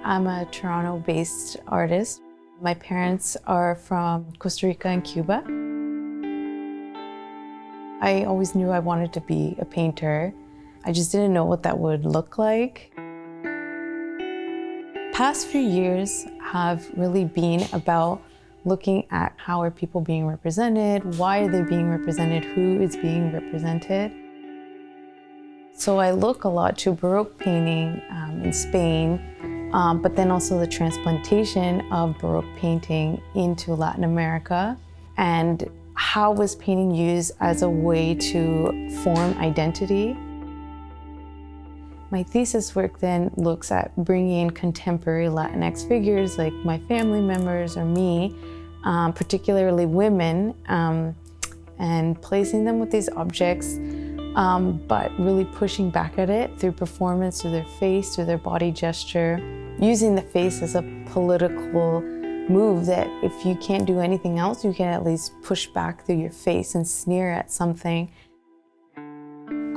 I'm a Toronto-based artist. My parents are from Costa Rica and Cuba. I always knew I wanted to be a painter. I just didn't know what that would look like. Past few years have really been about looking at how are people being represented, why are they being represented, who is being represented. So I look a lot to Baroque painting in Spain, but then also the transplantation of Baroque painting into Latin America, and how was painting used as a way to form identity. My thesis work then looks at bringing in contemporary Latinx figures like my family members or me, particularly women, and placing them with these objects, but really pushing back at it through performance, through their face, through their body gesture, using the face as a political move that if you can't do anything else, you can at least push back through your face and sneer at something.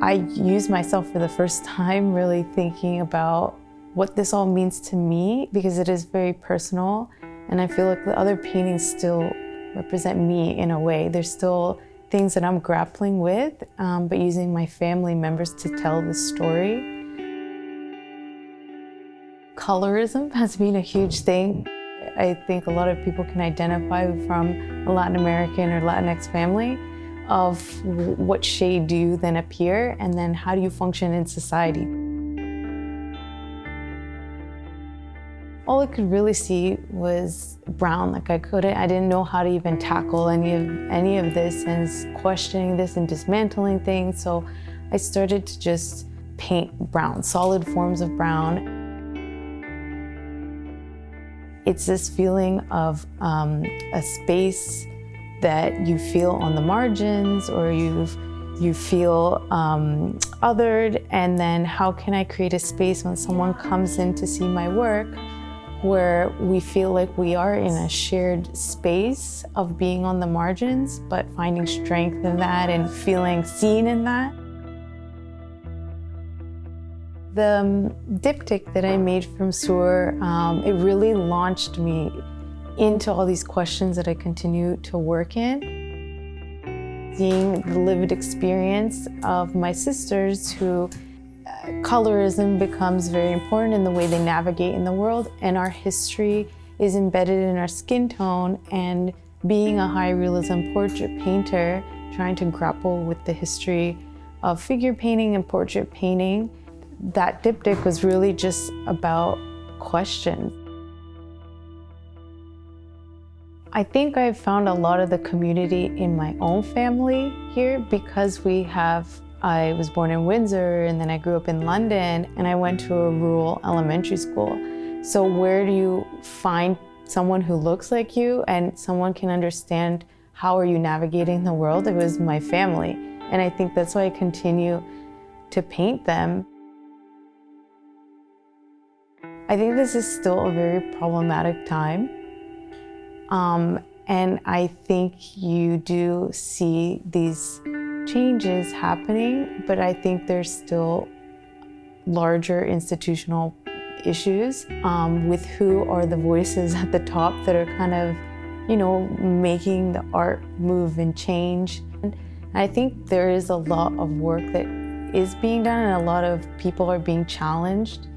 I use myself for the first time really thinking about what this all means to me, because it is very personal, and I feel like the other paintings still represent me in a way. There's still things that I'm grappling with, but using my family members to tell the story. Colorism has been a huge thing. I think a lot of people can identify from a Latin American or Latinx family of what shade do you then appear, and then how do you function in society. All I could really see was brown. Like I didn't know how to even tackle any of this, and questioning this and dismantling things. So I started to just paint brown, solid forms of brown. It's this feeling of a space that you feel on the margins, or you feel othered, and then how can I create a space when someone comes in to see my work where we feel like we are in a shared space of being on the margins, but finding strength in that and feeling seen in that. The diptych that I made from Sur, it really launched me into all these questions that I continue to work in. Seeing the lived experience of my sisters who colorism becomes very important in the way they navigate in the world, and our history is embedded in our skin tone, and being a high realism portrait painter, trying to grapple with the history of figure painting and portrait painting, that diptych was really just about questions. I think I've found a lot of the community in my own family here, because I was born in Windsor, and then I grew up in London, and I went to a rural elementary school. So where do you find someone who looks like you and someone can understand how are you navigating the world? It was my family. And I think that's why I continue to paint them. I think this is still a very problematic time. And I think you do see these changes happening, but I think there's still larger institutional issues with who are the voices at the top that are kind of, making the art move and change. And I think there is a lot of work that is being done, and a lot of people are being challenged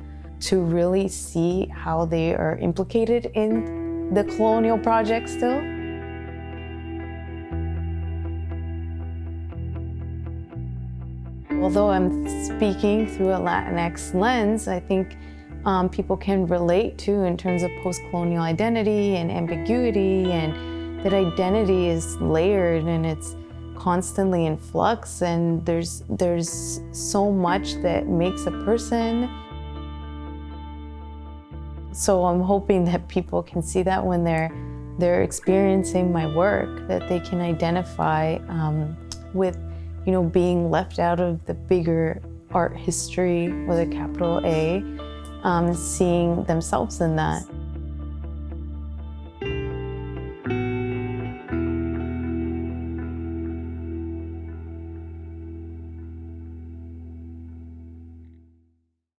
to really see how they are implicated in the colonial project still. Although I'm speaking through a Latinx lens, I think people can relate to in terms of post-colonial identity and ambiguity, and that identity is layered and it's constantly in flux, and there's so much that makes a person. So I'm hoping that people can see that when they're experiencing my work, that they can identify with being left out of the bigger art history with a capital A, seeing themselves in that.